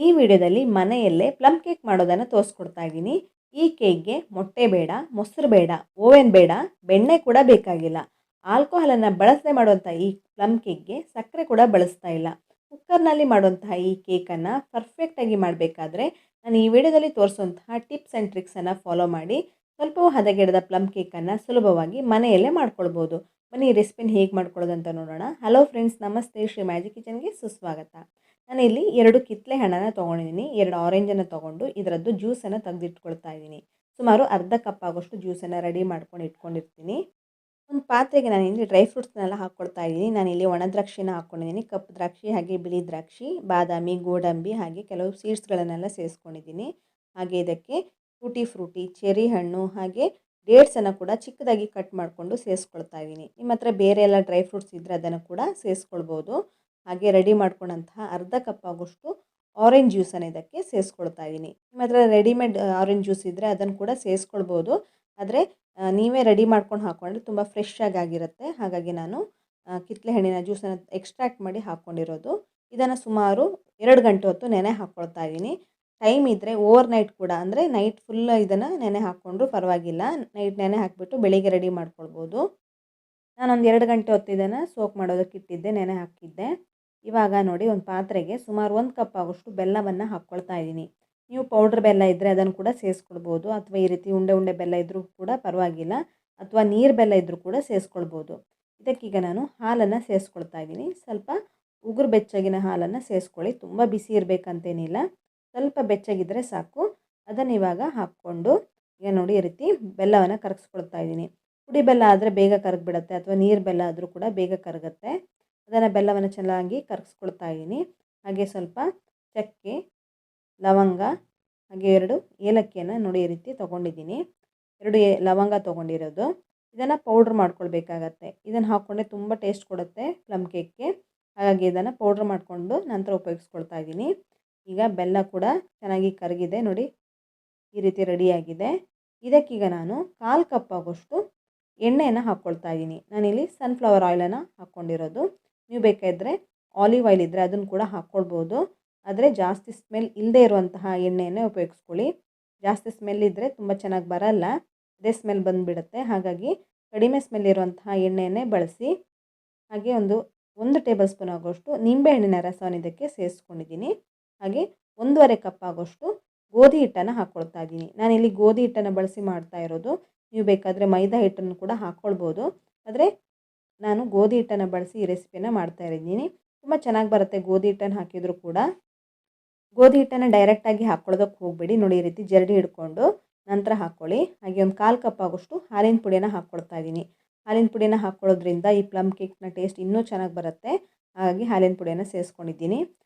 ಈ ವಿಡಿಯೋದಲ್ಲಿ ಮನೆಯಲ್ಲೇ ಪ್ಲಮ್ ಕೇಕ್ ಮಾಡೋದನ್ನು ತೋರಿಸ್ಕೊಡ್ತಾ ಇದ್ದೀನಿ. ಈ ಕೇಕ್ಗೆ ಮೊಟ್ಟೆ ಬೇಡ, ಮೊಸರು ಬೇಡ, ಓವೆನ್ ಬೇಡ, ಬೆಣ್ಣೆ ಕೂಡ ಬೇಕಾಗಿಲ್ಲ. ಆಲ್ಕೋಹಾಲನ್ನು ಬಳಸದೆ ಮಾಡುವಂಥ ಈ ಪ್ಲಮ್ ಕೇಕ್ಗೆ ಸಕ್ಕರೆ ಕೂಡ ಬಳಸ್ತಾ ಇಲ್ಲ. ಕುಕ್ಕರ್ನಲ್ಲಿ ಮಾಡುವಂತಹ ಈ ಕೇಕನ್ನು ಪರ್ಫೆಕ್ಟಾಗಿ ಮಾಡಬೇಕಾದ್ರೆ ನಾನು ಈ ವಿಡಿಯೋದಲ್ಲಿ ತೋರಿಸುವಂತಹ ಟಿಪ್ಸ್ ಆ್ಯಂಡ್ ಟ್ರಿಕ್ಸನ್ನು ಫಾಲೋ ಮಾಡಿ ಸ್ವಲ್ಪವೂ ಹದಗೆಡದ ಪ್ಲಮ್ ಕೇಕನ್ನು ಸುಲಭವಾಗಿ ಮನೆಯಲ್ಲೇ ಮಾಡ್ಕೊಳ್ಬೋದು. ಬನ್ನಿ ಈ ರೆಸಿಪಿನ ಹೇಗೆ ಮಾಡ್ಕೊಳ್ಳೋದಂತ ನೋಡೋಣ. ಹಲೋ ಫ್ರೆಂಡ್ಸ್, ನಮಸ್ತೆ. ಶ್ರೀ ಮ್ಯಾಜಿಕ್ ಕಿಚನ್ಗೆ ಸುಸ್ವಾಗತ. ನಾನಿಲ್ಲಿ 2 ಕಿತ್ತಳೆ ಹಣ್ಣನ್ನು ತೊಗೊಂಡಿದ್ದೀನಿ. 2 ಆರೆಂಜನ್ನು ತೊಗೊಂಡು ಇದರದ್ದು ಜ್ಯೂಸನ್ನು ತೆಗೆದಿಟ್ಕೊಳ್ತಾ ಇದ್ದೀನಿ. ಸುಮಾರು ಅರ್ಧ ಕಪ್ ಆಗೋಷ್ಟು ಜ್ಯೂಸನ್ನು ರೆಡಿ ಮಾಡ್ಕೊಂಡು ಇಟ್ಕೊಂಡಿರ್ತೀನಿ. ಒಂದು ಪಾತ್ರೆಗೆ ನಾನಿಲ್ಲಿ ಡ್ರೈ ಫ್ರೂಟ್ಸ್ನೆಲ್ಲ ಹಾಕ್ಕೊಳ್ತಾ ಇದ್ದೀನಿ. ನಾನಿಲ್ಲಿ ಒಣ ದ್ರಾಕ್ಷಿನ ಹಾಕ್ಕೊಂಡಿದ್ದೀನಿ. ಕಪ್ಪು ದ್ರಾಕ್ಷಿ ಹಾಗೆ ಬಿಳಿ ದ್ರಾಕ್ಷಿ, ಬಾದಾಮಿ, ಗೋಡಂಬಿ ಹಾಗೆ ಕೆಲವು ಸೀಡ್ಸ್ಗಳನ್ನೆಲ್ಲ ಸೇರಿಸ್ಕೊಂಡಿದ್ದೀನಿ. ಹಾಗೆ ಇದಕ್ಕೆ ಟೂಟಿ ಫ್ರೂಟಿ, ಚೆರಿ ಹಣ್ಣು ಹಾಗೆ ಡೇಟ್ಸನ್ನು ಕೂಡ ಚಿಕ್ಕದಾಗಿ ಕಟ್ ಮಾಡಿಕೊಂಡು ಸೇರಿಸ್ಕೊಳ್ತಾ ಇದ್ದೀನಿ. ನಿಮ್ಮ ಹತ್ರ ಬೇರೆ ಎಲ್ಲ ಡ್ರೈ ಫ್ರೂಟ್ಸ್ ಇದ್ದರೆ ಅದನ್ನು ಕೂಡ ಸೇರಿಸ್ಕೊಳ್ಬೋದು. ಹಾಗೆ ರೆಡಿ ಮಾಡ್ಕೊಂಡಂತಹ ಅರ್ಧ ಕಪ್ ಆಗೋಷ್ಟು ಆರೆಂಜ್ ಜ್ಯೂಸನ್ನು ಇದಕ್ಕೆ ಸೇರಿಸ್ಕೊಳ್ತಾ ಇದ್ದೀನಿ. ನಿಮ್ಮ ಹತ್ರ ರೆಡಿಮೇಡ್ ಆರೆಂಜ್ ಜ್ಯೂಸ್ ಇದ್ದರೆ ಅದನ್ನು ಕೂಡ ಸೇರಿಸ್ಕೊಳ್ಬೋದು. ಆದರೆ ನೀವೇ ರೆಡಿ ಮಾಡ್ಕೊಂಡು ಹಾಕ್ಕೊಂಡ್ರೆ ತುಂಬ ಫ್ರೆಶ್ ಆಗಿರುತ್ತೆ. ಹಾಗಾಗಿ ನಾನು ಕಿತ್ತಳೆ ಹಣ್ಣಿನ ಜ್ಯೂಸನ್ನು ಎಕ್ಸ್ಟ್ರಾಕ್ಟ್ ಮಾಡಿ ಹಾಕ್ಕೊಂಡಿರೋದು. ಇದನ್ನು ಸುಮಾರು 2 ಗಂಟೆ ಹೊತ್ತು ನೆನೆ ಹಾಕ್ಕೊಳ್ತಾ ಇದ್ದೀನಿ. ಟೈಮ್ ಇದ್ದರೆ ಓವರ್ ನೈಟ್ ಕೂಡ, ಅಂದರೆ ನೈಟ್ ಫುಲ್ ಇದನ್ನು ನೆನೆ ಹಾಕ್ಕೊಂಡ್ರೂ ಪರವಾಗಿಲ್ಲ. ನೈಟ್ ನೆನೆ ಹಾಕಿಬಿಟ್ಟು ಬೆಳಿಗ್ಗೆ ರೆಡಿ ಮಾಡ್ಕೊಳ್ಬೋದು. ನಾನೊಂದು 2 ಗಂಟೆ ಹೊತ್ತು ಇದನ್ನು ಸೋಕ್ ಮಾಡೋದಕ್ಕೆ ಇಟ್ಟಿದ್ದೆ, ನೆನೆ ಹಾಕಿದ್ದೆ. ಇವಾಗ ನೋಡಿ, ಒಂದು ಪಾತ್ರೆಗೆ ಸುಮಾರು 1 ಕಪ್ ಆಗೋಷ್ಟು ಬೆಲ್ಲವನ್ನು ಹಾಕ್ಕೊಳ್ತಾ ಇದ್ದೀನಿ. ನೀವು ಪೌಡ್ರ್ ಬೆಲ್ಲ ಇದ್ದರೆ ಅದನ್ನು ಕೂಡ ಸೇರಿಸ್ಕೊಳ್ಬೋದು, ಅಥವಾ ಈ ರೀತಿ ಉಂಡೆ ಉಂಡೆ ಬೆಲ್ಲ ಇದ್ದರೂ ಕೂಡ ಪರವಾಗಿಲ್ಲ, ಅಥವಾ ನೀರು ಬೆಲ್ಲ ಇದ್ದರೂ ಕೂಡ ಸೇರಿಸ್ಕೊಳ್ಬೋದು. ಇದಕ್ಕೀಗ ನಾನು ಹಾಲನ್ನು ಸೇರಿಸ್ಕೊಳ್ತಾ ಇದ್ದೀನಿ. ಸ್ವಲ್ಪ ಉಗುರು ಬೆಚ್ಚಗಿನ ಹಾಲನ್ನು ಸೇರಿಸ್ಕೊಳ್ಳಿ. ತುಂಬ ಬಿಸಿ ಇರಬೇಕಂತೇನಿಲ್ಲ, ಸ್ವಲ್ಪ ಬೆಚ್ಚಗಿದ್ದರೆ ಸಾಕು. ಅದನ್ನು ಇವಾಗ ಹಾಕ್ಕೊಂಡು ಈಗ ನೋಡಿ ಈ ರೀತಿ ಬೆಲ್ಲವನ್ನು ಕರಗಿಸ್ಕೊಳ್ತಾ ಇದ್ದೀನಿ. ಪುಡಿ ಬೆಲ್ಲ ಆದರೆ ಬೇಗ ಕರಗಿಬಿಡುತ್ತೆ, ಅಥವಾ ನೀರು ಬೆಲ್ಲ ಆದರೂ ಕೂಡ ಬೇಗ ಕರಗುತ್ತೆ. ಅದನ್ನು ಬೆಲ್ಲವನ್ನು ಚೆನ್ನಾಗಿ ಕರಗಿಸ್ಕೊಳ್ತಾ ಇದ್ದೀನಿ. ಹಾಗೆ ಸ್ವಲ್ಪ ಚಕ್ಕೆ, ಲವಂಗ ಹಾಗೆ 2 ಏಲಕ್ಕಿಯನ್ನು ನೋಡಿ ಈ ರೀತಿ ತೊಗೊಂಡಿದ್ದೀನಿ. 2 ಲವಂಗ ತೊಗೊಂಡಿರೋದು. ಇದನ್ನು ಪೌಡ್ರ್ ಮಾಡ್ಕೊಳ್ಬೇಕಾಗತ್ತೆ. ಇದನ್ನು ಹಾಕ್ಕೊಂಡ್ರೆ ತುಂಬ ಟೇಸ್ಟ್ ಕೊಡುತ್ತೆ ಪ್ಲಮ್ ಕೇಕ್ಗೆ. ಹಾಗಾಗಿ ಇದನ್ನು ಪೌಡ್ರ್ ಮಾಡಿಕೊಂಡು ನಂತರ ಉಪಯೋಗಿಸ್ಕೊಳ್ತಾ ಇದ್ದೀನಿ. ಈಗ ಬೆಲ್ಲ ಕೂಡ ಚೆನ್ನಾಗಿ ಕರಗಿದೆ ನೋಡಿ, ಈ ರೀತಿ ರೆಡಿಯಾಗಿದೆ. ಇದಕ್ಕೀಗ ನಾನು 1/4 ಕಪ್ ಆಗೋಷ್ಟು ಎಣ್ಣೆಯನ್ನು ಹಾಕ್ಕೊಳ್ತಾ ಇದ್ದೀನಿ. ನಾನಿಲ್ಲಿ ಸನ್ಫ್ಲವರ್ ಆಯಿಲನ್ನು ಹಾಕ್ಕೊಂಡಿರೋದು. ನೀವು ಬೇಕಾದರೆ ಆಲಿವ್ ಆಯಿಲ್ ಇದ್ದರೆ ಅದನ್ನು ಕೂಡ ಹಾಕ್ಕೊಳ್ಬೋದು. ಆದರೆ ಜಾಸ್ತಿ ಸ್ಮೆಲ್ ಇಲ್ಲದೇ ಇರುವಂತಹ ಎಣ್ಣೆಯನ್ನೇ ಉಪಯೋಗಿಸ್ಕೊಳ್ಳಿ. ಜಾಸ್ತಿ ಸ್ಮೆಲ್ ಇದ್ದರೆ ತುಂಬ ಚೆನ್ನಾಗಿ ಬರಲ್ಲ, ಅದೇ ಸ್ಮೆಲ್ ಬಂದುಬಿಡುತ್ತೆ. ಹಾಗಾಗಿ ಕಡಿಮೆ ಸ್ಮೆಲ್ ಇರುವಂತಹ ಎಣ್ಣೆಯನ್ನೇ ಬಳಸಿ. ಹಾಗೆ 1 ಟೇಬಲ್ ಸ್ಪೂನ್ ಆಗೋಷ್ಟು ನಿಂಬೆಹಣ್ಣಿನ ರಸವನ್ನು ಇದಕ್ಕೆ ಸೇರಿಸ್ಕೊಂಡಿದ್ದೀನಿ. ಹಾಗೆ 1/2 ಕಪ್ ಆಗೋಷ್ಟು ಗೋಧಿ ಹಿಟ್ಟನ್ನು ಹಾಕ್ಕೊಳ್ತಾ ಇದ್ದೀನಿ. ನಾನಿಲ್ಲಿ ಗೋಧಿ ಹಿಟ್ಟನ್ನು ಬಳಸಿ ಮಾಡ್ತಾ ಇರೋದು. ನೀವು ಬೇಕಾದರೆ ಮೈದಾ ಹಿಟ್ಟನ್ನು ಕೂಡ ಹಾಕ್ಕೊಳ್ಬೋದು, ಆದರೆ ನಾನು ಗೋಧಿ ಹಿಟ್ಟನ್ನು ಬಳಸಿ ಈ ರೆಸಿಪಿನ ಮಾಡ್ತಾ ಇದ್ದೀನಿ. ತುಂಬ ಚೆನ್ನಾಗಿ ಬರುತ್ತೆ ಗೋಧಿ ಹಿಟ್ಟನ್ನು ಹಾಕಿದರೂ ಕೂಡ. ಗೋಧಿ ಹಿಟ್ಟನ್ನು ಡೈರೆಕ್ಟಾಗಿ ಹಾಕ್ಕೊಳ್ಳೋದಕ್ಕೆ ಹೋಗಬೇಡಿ. ನೋಡಿ ಈ ರೀತಿ ಜರಡಿ ಹಿಡ್ಕೊಂಡು ನಂತರ ಹಾಕ್ಕೊಳ್ಳಿ. ಹಾಗೆ 1/4 ಕಪ್ ಆಗೋಷ್ಟು ಹಾಲಿನ ಪುಡಿಯನ್ನು ಹಾಕ್ಕೊಳ್ತಾ ಇದ್ದೀನಿ. ಹಾಲಿನ ಪುಡಿನ ಹಾಕ್ಕೊಳ್ಳೋದ್ರಿಂದ ಈ ಪ್ಲಮ್ ಕೇಕ್ನ ಟೇಸ್ಟ್ ಇನ್ನೂ ಚೆನ್ನಾಗಿ ಬರುತ್ತೆ. ಹಾಗಾಗಿ ಹಾಲಿನ ಪುಡಿಯನ್ನು ಸೇರಿಸ್ಕೊಂಡಿದ್ದೀನಿ.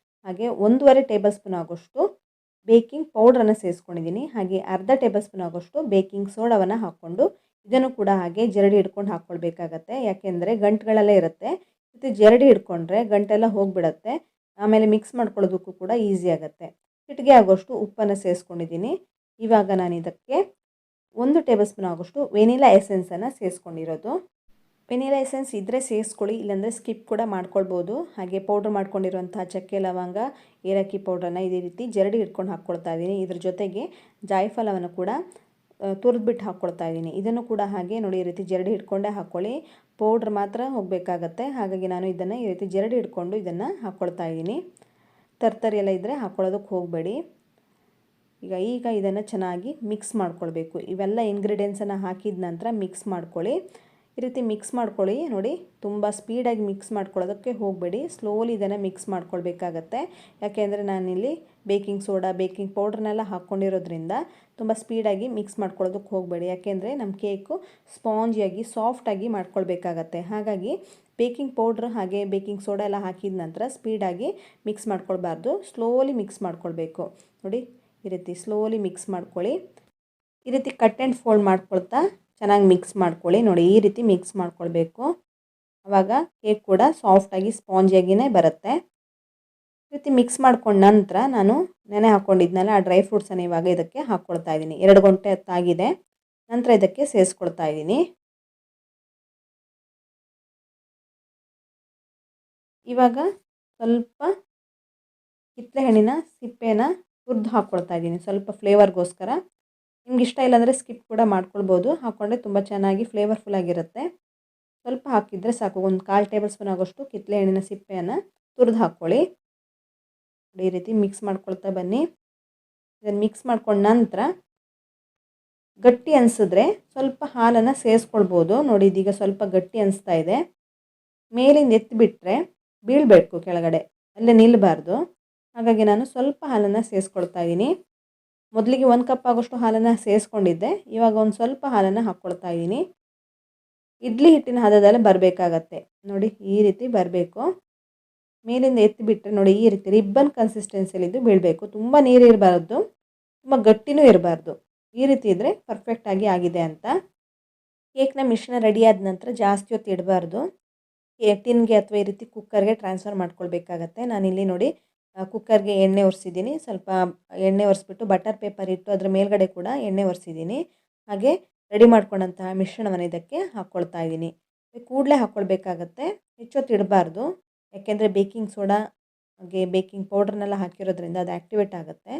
ಹಾಗೆ 1/2 ಟೇಬಲ್ ಸ್ಪೂನ್ ಆಗೋಷ್ಟು ಬೇಕಿಂಗ್ ಪೌಡ್ರನ್ನು ಸೇರಿಸ್ಕೊಂಡಿದ್ದೀನಿ. ಹಾಗೆ ಅರ್ಧ ಟೇಬಲ್ ಸ್ಪೂನ್ ಆಗೋಷ್ಟು ಬೇಕಿಂಗ್ ಸೋಡಾವನ್ನು ಹಾಕ್ಕೊಂಡು ಇದನ್ನು ಕೂಡ ಹಾಗೆ ಜರಡಿ ಹಿಡ್ಕೊಂಡು ಹಾಕ್ಕೊಳ್ಬೇಕಾಗತ್ತೆ. ಯಾಕೆಂದರೆ ಗಂಟುಗಳಲ್ಲೇ ಇರುತ್ತೆ. ಮತ್ತು ಜರಡಿ ಹಿಡ್ಕೊಂಡ್ರೆ ಗಂಟೆಲ್ಲ ಹೋಗಿಬಿಡತ್ತೆ. ಆಮೇಲೆ ಮಿಕ್ಸ್ ಮಾಡ್ಕೊಳ್ಳೋದಕ್ಕೂ ಕೂಡ ಈಸಿ ಆಗುತ್ತೆ. ಚಿಟಿಕೆ ಆಗೋಷ್ಟು ಉಪ್ಪನ್ನು ಸೇರಿಸ್ಕೊಂಡಿದ್ದೀನಿ. ಇವಾಗ ನಾನು ಇದಕ್ಕೆ 1 ಟೇಬಲ್ ಸ್ಪೂನ್ ಆಗೋಷ್ಟು ವೆನಿಲಾ ಎಸೆನ್ಸನ್ನು ಸೇರಿಸ್ಕೊಂಡಿರೋದು. ವೆನಿಲಾ ಎಸೆನ್ಸ್ ಇದ್ದರೆ ಸೇರಿಸ್ಕೊಳ್ಳಿ, ಇಲ್ಲಾಂದರೆ ಸ್ಕಿಪ್ ಕೂಡ ಮಾಡ್ಕೊಳ್ಬೋದು. ಹಾಗೆ ಪೌಡ್ರ್ ಮಾಡ್ಕೊಂಡಿರುವಂತಹ ಚಕ್ಕೆ, ಲವಂಗ, ಏಲಕ್ಕಿ ಪೌಡ್ರನ್ನು ಇದೇ ರೀತಿ ಜರಡಿ ಹಿಡ್ಕೊಂಡು ಹಾಕ್ಕೊಳ್ತಾ ಇದ್ದೀನಿ. ಇದ್ರ ಜೊತೆಗೆ ಜಾಯಿಫಲವನ್ನು ಕೂಡ ತುರಿದ್ಬಿಟ್ಟು ಹಾಕ್ಕೊಳ್ತಾ ಇದ್ದೀನಿ. ಇದನ್ನು ಕೂಡ ಹಾಗೆ ನೋಡಿ ಈ ರೀತಿ ಜರಡಿ ಹಿಡ್ಕೊಂಡೇ ಹಾಕ್ಕೊಳ್ಳಿ. ಪೌಡ್ರ್ ಮಾತ್ರ ಹೋಗಬೇಕಾಗತ್ತೆ. ಹಾಗಾಗಿ ನಾನು ಇದನ್ನು ಈ ರೀತಿ ಜರಡಿ ಹಿಡ್ಕೊಂಡು ಇದನ್ನು ಹಾಕ್ಕೊಳ್ತಾ ಇದ್ದೀನಿ. ತರ್ತರಿ ಎಲ್ಲ ಇದ್ದರೆ ಹಾಕ್ಕೊಳ್ಳೋದಕ್ಕೆ ಹೋಗಬೇಡಿ. ಈಗ ಇದನ್ನು ಚೆನ್ನಾಗಿ ಮಿಕ್ಸ್ ಮಾಡ್ಕೊಳ್ಬೇಕು. ಇವೆಲ್ಲ ಇಂಗ್ರೀಡಿಯೆಂಟ್ಸನ್ನು ಹಾಕಿದ ನಂತರ ಮಿಕ್ಸ್ ಮಾಡ್ಕೊಳ್ಳಿ. ಈ ರೀತಿ ಮಿಕ್ಸ್ ಮಾಡ್ಕೊಳ್ಳಿ. ನೋಡಿ, ತುಂಬ ಸ್ಪೀಡಾಗಿ ಮಿಕ್ಸ್ ಮಾಡ್ಕೊಳ್ಳೋದಕ್ಕೆ ಹೋಗಬೇಡಿ. ಸ್ಲೋಲಿ ಇದನ್ನು ಮಿಕ್ಸ್ ಮಾಡ್ಕೊಳ್ಬೇಕಾಗತ್ತೆ. ಯಾಕೆಂದರೆ ನಾನಿಲ್ಲಿ ಬೇಕಿಂಗ್ ಸೋಡಾ, ಬೇಕಿಂಗ್ ಪೌಡ್ರನ್ನೆಲ್ಲ ಹಾಕ್ಕೊಂಡಿರೋದ್ರಿಂದ ತುಂಬ ಸ್ಪೀಡಾಗಿ ಮಿಕ್ಸ್ ಮಾಡ್ಕೊಳ್ಳೋದಕ್ಕೆ ಹೋಗಬೇಡಿ. ಯಾಕೆಂದರೆ ನಮ್ಮ ಕೇಕು ಸ್ಪಾಂಜಿಯಾಗಿ ಸಾಫ್ಟಾಗಿ ಮಾಡ್ಕೊಳ್ಬೇಕಾಗತ್ತೆ. ಹಾಗಾಗಿ ಬೇಕಿಂಗ್ ಪೌಡ್ರ್ ಹಾಗೆ ಬೇಕಿಂಗ್ ಸೋಡಾ ಎಲ್ಲ ಹಾಕಿದ ನಂತರ ಸ್ಪೀಡಾಗಿ ಮಿಕ್ಸ್ ಮಾಡ್ಕೊಳ್ಬಾರ್ದು, ಸ್ಲೋಲಿ ಮಿಕ್ಸ್ ಮಾಡ್ಕೊಳ್ಬೇಕು. ನೋಡಿ ಈ ರೀತಿ ಸ್ಲೋಲಿ ಮಿಕ್ಸ್ ಮಾಡ್ಕೊಳ್ಳಿ. ಈ ರೀತಿ ಕಟ್ ಆ್ಯಂಡ್ ಫೋಲ್ಡ್ ಮಾಡ್ಕೊಳ್ತಾ ಚೆನ್ನಾಗಿ ಮಿಕ್ಸ್ ಮಾಡ್ಕೊಳ್ಳಿ. ನೋಡಿ ಈ ರೀತಿ ಮಿಕ್ಸ್ ಮಾಡ್ಕೊಳ್ಬೇಕು. ಆವಾಗ ಕೇಕ್ ಕೂಡ ಸಾಫ್ಟಾಗಿ ಸ್ಪಾಂಜಿಯಾಗಿಯೇ ಬರುತ್ತೆ. ಈ ರೀತಿ ಮಿಕ್ಸ್ ಮಾಡ್ಕೊಂಡ ನಂತರ ನಾನು ನೆನೆ ಹಾಕ್ಕೊಂಡಿದ್ನಲ್ಲ ಆ ಡ್ರೈ ಫ್ರೂಟ್ಸನ್ನು ಇವಾಗ ಇದಕ್ಕೆ ಹಾಕ್ಕೊಳ್ತಾ ಇದ್ದೀನಿ. 2 ಗಂಟೆ ಹೊತ್ತಾಗಿದೆ. ನಂತರ ಇದಕ್ಕೆ ಸೇರಿಸ್ಕೊಳ್ತಾ ಇದ್ದೀನಿ. ಇವಾಗ ಸ್ವಲ್ಪ ಕಿತ್ತಳೆ ಹಣ್ಣಿನ ಸಿಪ್ಪೆನ ಹುರಿದು ಹಾಕ್ಕೊಳ್ತಾ ಇದ್ದೀನಿ ಸ್ವಲ್ಪ ಫ್ಲೇವರ್ಗೋಸ್ಕರ. ನಿಮ್ಗೆ ಇಷ್ಟ ಇಲ್ಲಾಂದರೆ ಸ್ಕಿಪ್ ಕೂಡ ಮಾಡ್ಕೊಳ್ಬೋದು. ಹಾಕ್ಕೊಂಡ್ರೆ ತುಂಬ ಚೆನ್ನಾಗಿ ಫ್ಲೇವರ್ಫುಲ್ ಆಗಿರುತ್ತೆ. ಸ್ವಲ್ಪ ಹಾಕಿದರೆ ಸಾಕು. ಒಂದು 1/4 ಟೇಬಲ್ ಸ್ಪೂನ್ ಆಗೋಷ್ಟು ಕಿತ್ತಳೆ ಹಣ್ಣಿನ ಸಿಪ್ಪೆಯನ್ನು ತುರಿದು ಹಾಕ್ಕೊಳ್ಳಿ. ಈ ರೀತಿ ಮಿಕ್ಸ್ ಮಾಡ್ಕೊಳ್ತಾ ಬನ್ನಿ. ಇದನ್ನು ಮಿಕ್ಸ್ ಮಾಡ್ಕೊಂಡ ನಂತರ ಗಟ್ಟಿ ಅನಿಸಿದ್ರೆ ಸ್ವಲ್ಪ ಹಾಲನ್ನು ಸೇರಿಸ್ಕೊಳ್ಬೋದು. ನೋಡಿ ಇದೀಗ ಸ್ವಲ್ಪ ಗಟ್ಟಿ ಅನಿಸ್ತಾ ಇದೆ. ಮೇಲಿಂದ ಎತ್ತಿಬಿಟ್ರೆ ಬೀಳಬೇಕು ಕೆಳಗಡೆ, ಅಲ್ಲೇ ನಿಲ್ಲಬಾರ್ದು. ಹಾಗಾಗಿ ನಾನು ಸ್ವಲ್ಪ ಹಾಲನ್ನು ಸೇರಿಸ್ಕೊಳ್ತಾ ಇದ್ದೀನಿ. ಮೊದಲಿಗೆ 1 ಕಪ್ ಆಗೋಷ್ಟು ಹಾಲನ್ನು ಸೇರಿಸ್ಕೊಂಡಿದ್ದೆ. ಇವಾಗ ಒಂದು ಸ್ವಲ್ಪ ಹಾಲನ್ನು ಹಾಕ್ಕೊಳ್ತಾ ಇದ್ದೀನಿ. ಇಡ್ಲಿ ಹಿಟ್ಟಿನ ಹದದಲ್ಲಿ ಬರಬೇಕಾಗತ್ತೆ. ನೋಡಿ ಈ ರೀತಿ ಬರಬೇಕು. ಮೇಲಿಂದ ಎತ್ತಿಬಿಟ್ರೆ ನೋಡಿ ಈ ರೀತಿ ರಿಬ್ಬನ್ ಕನ್ಸಿಸ್ಟೆನ್ಸಿಲಿದ್ದು ಬೀಳಬೇಕು. ತುಂಬ ನೀರು ಇರಬಾರ್ದು, ತುಂಬ ಗಟ್ಟಿನೂ ಇರಬಾರ್ದು. ಈ ರೀತಿ ಇದ್ದರೆ ಪರ್ಫೆಕ್ಟಾಗಿ ಆಗಿದೆ ಅಂತ. ಕೇಕ್ನ ಮಿಶ್ರಣ ರೆಡಿ ಆದ ನಂತರ ಜಾಸ್ತಿ ಹೊತ್ತು ಇಡಬಾರ್ದು. ಟಿನ್ಗೆ ಅಥವಾ ಈ ರೀತಿ ಕುಕ್ಕರ್ಗೆ ಟ್ರಾನ್ಸ್ಫರ್ ಮಾಡ್ಕೊಳ್ಬೇಕಾಗತ್ತೆ. ನಾನಿಲ್ಲಿ ನೋಡಿ ಕುಕ್ಕರ್ಗೆ ಎಣ್ಣೆ ಒರೆಸಿದ್ದೀನಿ. ಸ್ವಲ್ಪ ಎಣ್ಣೆ ಒರೆಸ್ಬಿಟ್ಟು ಬಟರ್ ಪೇಪರ್ ಇಟ್ಟು ಅದರ ಮೇಲ್ಗಡೆ ಕೂಡ ಎಣ್ಣೆ ಒರೆಸಿದ್ದೀನಿ. ಹಾಗೆ ರೆಡಿ ಮಾಡ್ಕೊಂಡಂತಹ ಮಿಶ್ರಣವನ್ನು ಇದಕ್ಕೆ ಹಾಕ್ಕೊಳ್ತಾ ಇದ್ದೀನಿ. ಕೂಡಲೇ ಹಾಕ್ಕೊಳ್ಬೇಕಾಗತ್ತೆ, ಹೆಚ್ಚೊತ್ತು ಇಡಬಾರ್ದು. ಯಾಕೆಂದರೆ ಬೇಕಿಂಗ್ ಸೋಡಾ ಹಾಗೆ ಬೇಕಿಂಗ್ ಪೌಡ್ರನ್ನೆಲ್ಲ ಹಾಕಿರೋದ್ರಿಂದ ಅದು ಆ್ಯಕ್ಟಿವೇಟ್ ಆಗುತ್ತೆ.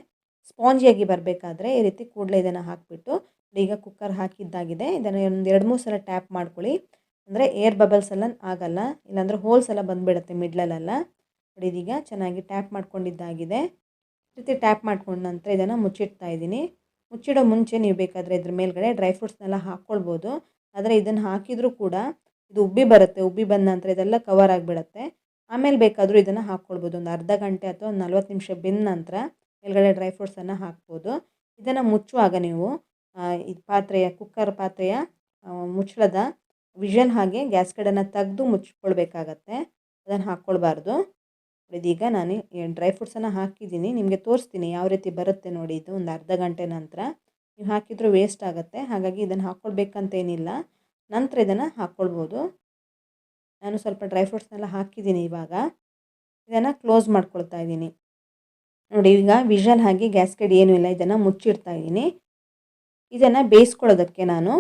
ಸ್ಪಾಂಜಿಯಾಗಿ ಬರಬೇಕಾದ್ರೆ ಈ ರೀತಿ ಕೂಡಲೇ ಇದನ್ನು ಹಾಕಿಬಿಟ್ಟು ಈಗ ಕುಕ್ಕರ್ ಹಾಕಿದ್ದಾಗಿದೆ. ಇದನ್ನು ಒಂದು 2-3 ಸಲ ಟ್ಯಾಪ್ ಮಾಡ್ಕೊಳ್ಳಿ. ಅಂದರೆ ಏರ್ ಬಬಲ್ಸ್ ಎಲ್ಲ ಆಗಲ್ಲ, ಇಲ್ಲಾಂದರೆ ಹೋಲ್ಸ್ ಎಲ್ಲ ಬಂದುಬಿಡುತ್ತೆ ಮಿಡ್ಲಲ್ಲೆಲ್ಲ. ನೋಡಿ ಇದೀಗ ಚೆನ್ನಾಗಿ ಟ್ಯಾಪ್ ಮಾಡ್ಕೊಂಡಿದ್ದಾಗಿದೆ. ಈ ರೀತಿ ಟ್ಯಾಪ್ ಮಾಡ್ಕೊಂಡ ನಂತರ ಇದನ್ನು ಮುಚ್ಚಿಡ್ತಾ ಇದ್ದೀನಿ. ಮುಚ್ಚಿಡೋ ಮುಂಚೆ ನೀವು ಬೇಕಾದರೆ ಇದ್ರ ಮೇಲ್ಗಡೆ ಡ್ರೈ ಫ್ರೂಟ್ಸ್ನೆಲ್ಲ ಹಾಕ್ಕೊಳ್ಬೋದು. ಆದರೆ ಇದನ್ನು ಹಾಕಿದರೂ ಕೂಡ ಇದು ಉಬ್ಬಿ ಬರುತ್ತೆ. ಉಬ್ಬಿ ಬಂದ ನಂತರ ಇದೆಲ್ಲ ಕವರ್ ಆಗಿಬಿಡುತ್ತೆ. ಆಮೇಲೆ ಬೇಕಾದರೂ ಇದನ್ನು ಹಾಕ್ಕೊಳ್ಬೋದು. ಒಂದು ಅರ್ಧ ಗಂಟೆ ಅಥವಾ ಒಂದು 40 ನಿಮಿಷ ಬೆಂದ ನಂತರ ಮೇಲ್ಗಡೆ ಡ್ರೈ ಫ್ರೂಟ್ಸನ್ನು ಹಾಕ್ಬೋದು. ಇದನ್ನು ಮುಚ್ಚುವಾಗ ನೀವು ಇದು ಕುಕ್ಕರ್ ಪಾತ್ರೆಯ ಮುಚ್ಚಳದ ವಿಷಲ್ ಹಾಗೆ ಗ್ಯಾಸ್ ಕಡೆನ ತೆಗೆದು ಮುಚ್ಕೊಳ್ಬೇಕಾಗತ್ತೆ. ಅದನ್ನು ಹಾಕ್ಕೊಳ್ಬಾರ್ದು. ಇದೀಗ ನಾನು ಡ್ರೈ ಫ್ರೂಟ್ಸನ್ನು ಹಾಕಿದ್ದೀನಿ. ನಿಮಗೆ ತೋರಿಸ್ತೀನಿ ಯಾವ ರೀತಿ ಬರುತ್ತೆ ನೋಡಿ. ಇದು ಒಂದು ಅರ್ಧ ಗಂಟೆ ನಂತರ ನೀವು ಹಾಕಿದರೂ ವೇಸ್ಟ್ ಆಗುತ್ತೆ. ಹಾಗಾಗಿ ಇದನ್ನು ಹಾಕ್ಕೊಳ್ಬೇಕಂತೇನಿಲ್ಲ, ನಂತರ ಇದನ್ನು ಹಾಕ್ಕೊಳ್ಬೋದು. ನಾನು ಸ್ವಲ್ಪ ಡ್ರೈ ಫ್ರೂಟ್ಸ್ನೆಲ್ಲ ಹಾಕಿದ್ದೀನಿ. ಇವಾಗ ಇದನ್ನು ಕ್ಲೋಸ್ ಮಾಡ್ಕೊಳ್ತಾ ಇದ್ದೀನಿ. ನೋಡಿ ಈಗ ವಿಷಲ್ ಹಾಗೆ ಗ್ಯಾಸ್ಕೆಟ್ ಏನೂ ಇಲ್ಲ, ಇದನ್ನು ಮುಚ್ಚಿಡ್ತಾ ಇದ್ದೀನಿ. ಇದನ್ನು ಬೇಯಿಸ್ಕೊಳ್ಳೋದಕ್ಕೆ ನಾನು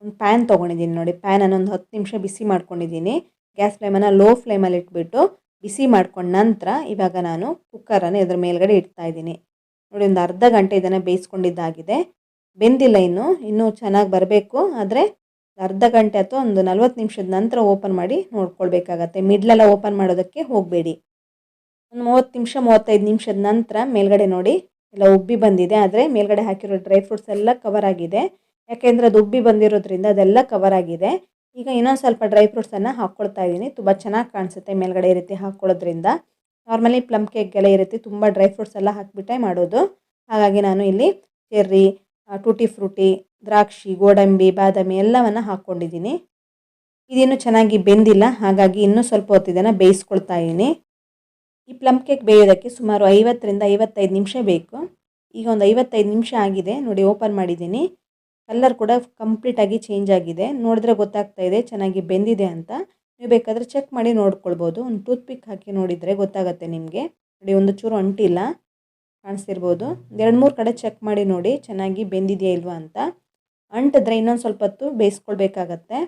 ಒಂದು ಪ್ಯಾನ್ ತೊಗೊಂಡಿದ್ದೀನಿ. ನೋಡಿ ಪ್ಯಾನನ್ನು ಒಂದು 10 ನಿಮಿಷ ಬಿಸಿ ಮಾಡ್ಕೊಂಡಿದ್ದೀನಿ. ಗ್ಯಾಸ್ ಫ್ಲೇಮನ್ನು ಲೋ ಫ್ಲೇಮಲ್ಲಿ ಇಟ್ಬಿಟ್ಟು ಬಿಸಿ ಮಾಡ್ಕೊಂಡ ನಂತರ ಇವಾಗ ನಾನು ಕುಕ್ಕರನ್ನು ಇದ್ರ ಮೇಲ್ಗಡೆ ಇಡ್ತಾ ಇದ್ದೀನಿ. ನೋಡಿ ಒಂದು ಅರ್ಧ ಗಂಟೆ ಇದನ್ನು ಬೇಯಿಸ್ಕೊಂಡಿದ್ದಾಗಿದೆ. ಬೆಂದಿಲ್ಲ, ಇನ್ನೂ ಚೆನ್ನಾಗಿ ಬರಬೇಕು. ಆದರೆ ಅರ್ಧ ಗಂಟೆ ಅಥವಾ ಒಂದು 40 ನಿಮಿಷದ ನಂತರ ಓಪನ್ ಮಾಡಿ ನೋಡ್ಕೊಳ್ಬೇಕಾಗತ್ತೆ. ಮಿಡ್ಲೆಲ್ಲ ಓಪನ್ ಮಾಡೋದಕ್ಕೆ ಹೋಗಬೇಡಿ. ಒಂದು 30 ನಿಮಿಷ 35 ನಿಮಿಷದ ನಂತರ ಮೇಲ್ಗಡೆ ನೋಡಿ ಎಲ್ಲ ಉಬ್ಬಿ ಬಂದಿದೆ. ಆದರೆ ಮೇಲ್ಗಡೆ ಹಾಕಿರೋ ಡ್ರೈ ಫ್ರೂಟ್ಸ್ ಎಲ್ಲ ಕವರ್ ಆಗಿದೆ. ಯಾಕೆಂದರೆ ಅದು ಉಬ್ಬಿ ಬಂದಿರೋದ್ರಿಂದ ಅದೆಲ್ಲ ಕವರ್ ಆಗಿದೆ. ಈಗ ಇನ್ನೊಂದು ಸ್ವಲ್ಪ ಡ್ರೈ ಫ್ರೂಟ್ಸನ್ನು ಹಾಕ್ಕೊಳ್ತಾ ಇದ್ದೀನಿ. ತುಂಬ ಚೆನ್ನಾಗಿ ಕಾಣಿಸುತ್ತೆ ಮೇಲ್ಗಡೆ ಈ ರೀತಿ ಹಾಕ್ಕೊಳ್ಳೋದ್ರಿಂದ. ನಾರ್ಮಲಿ ಪ್ಲಮ್ ಕೇಕ್ಗೆಲ್ಲ ಈ ರೀತಿ ತುಂಬ ಡ್ರೈ ಫ್ರೂಟ್ಸ್ ಎಲ್ಲ ಹಾಕಿಬಿಟ್ಟೆ ಮಾಡೋದು. ಹಾಗಾಗಿ ನಾನು ಇಲ್ಲಿ ಚೆರ್ರಿ, ಟೂಟಿ ಫ್ರೂಟಿ, ದ್ರಾಕ್ಷಿ, ಗೋಡಂಬಿ, ಬಾದಾಮಿ ಎಲ್ಲವನ್ನು ಹಾಕ್ಕೊಂಡಿದ್ದೀನಿ. ಇದಿನ್ನೂ ಚೆನ್ನಾಗಿ ಬೆಂದಿಲ್ಲ, ಹಾಗಾಗಿ ಇನ್ನೂ ಸ್ವಲ್ಪ ಹೊತ್ತು ಇದನ್ನು ಬೇಯಿಸ್ಕೊಳ್ತಾ ಇದ್ದೀನಿ. ಈ ಪ್ಲಮ್ ಕೇಕ್ ಬೇಯೋದಕ್ಕೆ ಸುಮಾರು 50ರಿಂದ 55 ನಿಮಿಷ ಬೇಕು. ಈಗ ಒಂದು 55 ನಿಮಿಷ ಆಗಿದೆ. ನೋಡಿ ಓಪನ್ ಮಾಡಿದ್ದೀನಿ. ಕಲರ್ ಕೂಡ ಕಂಪ್ಲೀಟಾಗಿ ಚೇಂಜ್ ಆಗಿದೆ. ನೋಡಿದ್ರೆ ಗೊತ್ತಾಗ್ತಾ ಇದೆ ಚೆನ್ನಾಗಿ ಬೆಂದಿದೆ ಅಂತ. ನೀವು ಬೇಕಾದರೆ ಚೆಕ್ ಮಾಡಿ ನೋಡ್ಕೊಳ್ಬೋದು. ಒಂದು ಟೂತ್ ಪಿಕ್ ಹಾಕಿ ನೋಡಿದರೆ ಗೊತ್ತಾಗುತ್ತೆ ನಿಮಗೆ. ನೋಡಿ ಒಂದು ಚೂರು ಅಂಟಿಲ್ಲ, ಕಾಣಿಸ್ತಿರ್ಬೋದು. 2-3 ಕಡೆ ಚೆಕ್ ಮಾಡಿ ನೋಡಿ ಚೆನ್ನಾಗಿ ಬೆಂದಿದೆಯಾ ಇಲ್ವಾ ಅಂತ. ಅಂಟಿದ್ರೆ ಇನ್ನೊಂದು ಸ್ವಲ್ಪ ಹೊತ್ತು ಬೇಯಿಸ್ಕೊಳ್ಬೇಕಾಗತ್ತೆ.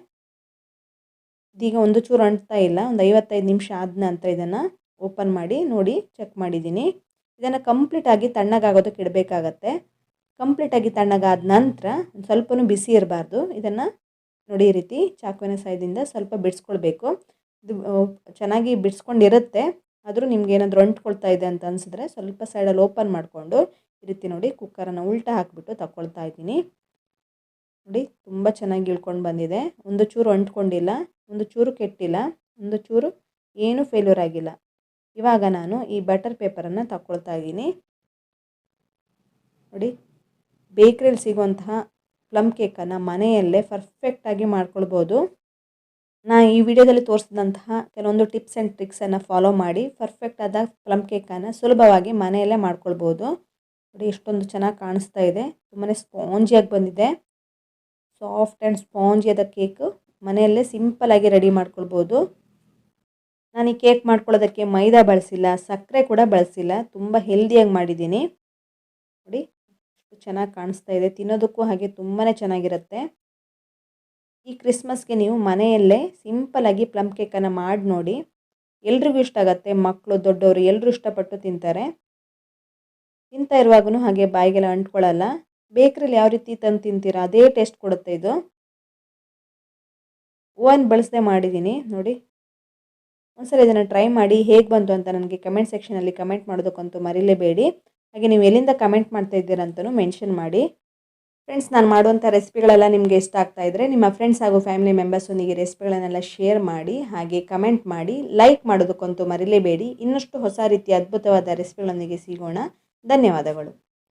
ಇದೀಗ ಒಂದು ಚೂರು ಅಂಟ್ತಾ ಇಲ್ಲ. ಒಂದು 55 ನಿಮಿಷ ಆದ ನಂತರ ಇದನ್ನು ಓಪನ್ ಮಾಡಿ ನೋಡಿ ಚೆಕ್ ಮಾಡಿದ್ದೀನಿ. ಇದನ್ನು ಕಂಪ್ಲೀಟಾಗಿ ತಣ್ಣಗಾಗೋದಕ್ಕೆ ಇಡಬೇಕಾಗತ್ತೆ. ಕಂಪ್ಲೀಟಾಗಿ ತಣ್ಣಗಾದ ನಂತರ ಸ್ವಲ್ಪನೂ ಬಿಸಿ ಇರಬಾರ್ದು. ಇದನ್ನು ನೋಡಿ ಈ ರೀತಿ ಚಾಕುವಿನ ಸಹಾಯದಿಂದ ಸ್ವಲ್ಪ ಬಿಡಿಸ್ಕೊಳ್ಬೇಕು. ಇದು ಚೆನ್ನಾಗಿ ಬಿಡಿಸ್ಕೊಂಡಿರುತ್ತೆ. ಆದರೂ ನಿಮ್ಗೆ ಏನಾದರೂ ಅಂಟ್ಕೊಳ್ತಾ ಇದೆ ಅಂತ ಅನಿಸಿದ್ರೆ ಸ್ವಲ್ಪ ಸೈಡಲ್ಲಿ ಓಪನ್ ಮಾಡಿಕೊಂಡು ಈ ರೀತಿ ನೋಡಿ ಕುಕ್ಕರನ್ನು ಉಲ್ಟಾ ಹಾಕಿಬಿಟ್ಟು ತಗೊಳ್ತಾ ಇದ್ದೀನಿ. ನೋಡಿ ತುಂಬ ಚೆನ್ನಾಗಿ ಇಳ್ಕೊಂಡು ಬಂದಿದೆ. ಒಂದು ಚೂರು ಅಂಟ್ಕೊಂಡಿಲ್ಲ, ಒಂದು ಚೂರು ಕೆಟ್ಟಿಲ್ಲ, ಒಂದು ಚೂರು ಏನೂ ಫೇಲ್ಯೂರ್ ಆಗಿಲ್ಲ. ಇವಾಗ ನಾನು ಈ ಬಟರ್ ಪೇಪರನ್ನು ತಗೊಳ್ತಾ ಇದ್ದೀನಿ. ನೋಡಿ ಬೇಕ್ರಿಯಲ್ಲಿ ಸಿಗುವಂತಹ ಪ್ಲಮ್ ಕೇಕನ್ನು ಮನೆಯಲ್ಲೇ ಪರ್ಫೆಕ್ಟಾಗಿ ಮಾಡ್ಕೊಳ್ಬೋದು. ನಾನು ಈ ವಿಡಿಯೋದಲ್ಲಿ ತೋರಿಸಿದಂತಹ ಕೆಲವೊಂದು ಟಿಪ್ಸ್ ಆ್ಯಂಡ್ ಟ್ರಿಕ್ಸನ್ನು ಫಾಲೋ ಮಾಡಿ ಪರ್ಫೆಕ್ಟ್ ಆದ ಪ್ಲಮ್ ಕೇಕನ್ನು ಸುಲಭವಾಗಿ ಮನೆಯಲ್ಲೇ ಮಾಡ್ಕೊಳ್ಬೋದು. ನೋಡಿ ಎಷ್ಟೊಂದು ಚೆನ್ನಾಗಿ ಕಾಣಿಸ್ತಾ ಇದೆ. ತುಂಬಾ ಸ್ಪಾಂಜಿಯಾಗಿ ಬಂದಿದೆ. ಸಾಫ್ಟ್ ಆ್ಯಂಡ್ ಸ್ಪಾಂಜಿಯಾದ ಕೇಕು ಮನೆಯಲ್ಲೇ ಸಿಂಪಲಾಗಿ ರೆಡಿ ಮಾಡ್ಕೊಳ್ಬೋದು. ನಾನು ಈ ಕೇಕ್ ಮಾಡ್ಕೊಳ್ಳೋದಕ್ಕೆ ಮೈದಾ ಬಳಸಿಲ್ಲ, ಸಕ್ಕರೆ ಕೂಡ ಬಳಸಿಲ್ಲ. ತುಂಬ ಹೆಲ್ದಿಯಾಗಿ ಮಾಡಿದ್ದೀನಿ. ನೋಡಿ ಎಷ್ಟು ಚೆನ್ನಾಗಿ ಕಾಣಿಸ್ತಾ ಇದೆ. ತಿನ್ನೋದಕ್ಕೂ ಹಾಗೆ ತುಂಬಾ ಚೆನ್ನಾಗಿರುತ್ತೆ. ಈ ಕ್ರಿಸ್ಮಸ್ಗೆ ನೀವು ಮನೆಯಲ್ಲೇ ಸಿಂಪಲಾಗಿ ಪ್ಲಮ್ ಕೇಕನ್ನು ಮಾಡಿ ನೋಡಿ. ಎಲ್ರಿಗೂ ಇಷ್ಟ ಆಗುತ್ತೆ. ಮಕ್ಕಳು ದೊಡ್ಡವರು ಎಲ್ಲರೂ ಇಷ್ಟಪಟ್ಟು ತಿಂತಾರೆ. ತಿಂತಾ ಇರುವಾಗೂ ಹಾಗೆ ಬಾಯಿಗೆಲ್ಲ ಅಂಟ್ಕೊಳ್ಳಲ್ಲ. ಬೇಕ್ರಿಲಿ ಯಾವ ರೀತಿ ತಂದು ತಿಂತೀರಾ ಅದೇ ಟೇಸ್ಟ್ ಕೊಡುತ್ತೆ ಇದು. ಓವನ್ ಬಳಸದೆ ಮಾಡಿದ್ದೀನಿ ನೋಡಿ. ಒಂದ್ಸಲ ಇದನ್ನು ಟ್ರೈ ಮಾಡಿ ಹೇಗೆ ಬಂತು ಅಂತ ನನಗೆ ಕಮೆಂಟ್ ಸೆಕ್ಷನಲ್ಲಿ ಕಮೆಂಟ್ ಮಾಡೋದಕ್ಕಂತೂ ಮರಿಲೇಬೇಡಿ. ಹಾಗೆ ನೀವು ಎಲ್ಲಿಂದ ಕಮೆಂಟ್ ಮಾಡ್ತಾ ಇದ್ದೀರಾ ಅಂತಲೂ ಮೆನ್ಷನ್ ಮಾಡಿ. ಫ್ರೆಂಡ್ಸ್, ನಾನು ಮಾಡುವಂಥ ರೆಸಿಪಿಗಳೆಲ್ಲ ನಿಮಗೆ ಇಷ್ಟ ಆಗ್ತಾ ಇದ್ದರೆ ನಿಮ್ಮ ಫ್ರೆಂಡ್ಸ್ ಹಾಗೂ ಫ್ಯಾಮಿಲಿ ಮೆಂಬರ್ಸೊಂದಿಗೆ ರೆಸಿಪಿಗಳನ್ನೆಲ್ಲ ಶೇರ್ ಮಾಡಿ, ಹಾಗೆ ಕಮೆಂಟ್ ಮಾಡಿ, ಲೈಕ್ ಮಾಡೋದಕ್ಕಂತೂ ಮರಿಲೇಬೇಡಿ. ಇನ್ನಷ್ಟು ಹೊಸ ರೀತಿಯ ಅದ್ಭುತವಾದ ರೆಸಿಪಿಗಳೊಂದಿಗೆ ಸಿಗೋಣ. ಧನ್ಯವಾದಗಳು.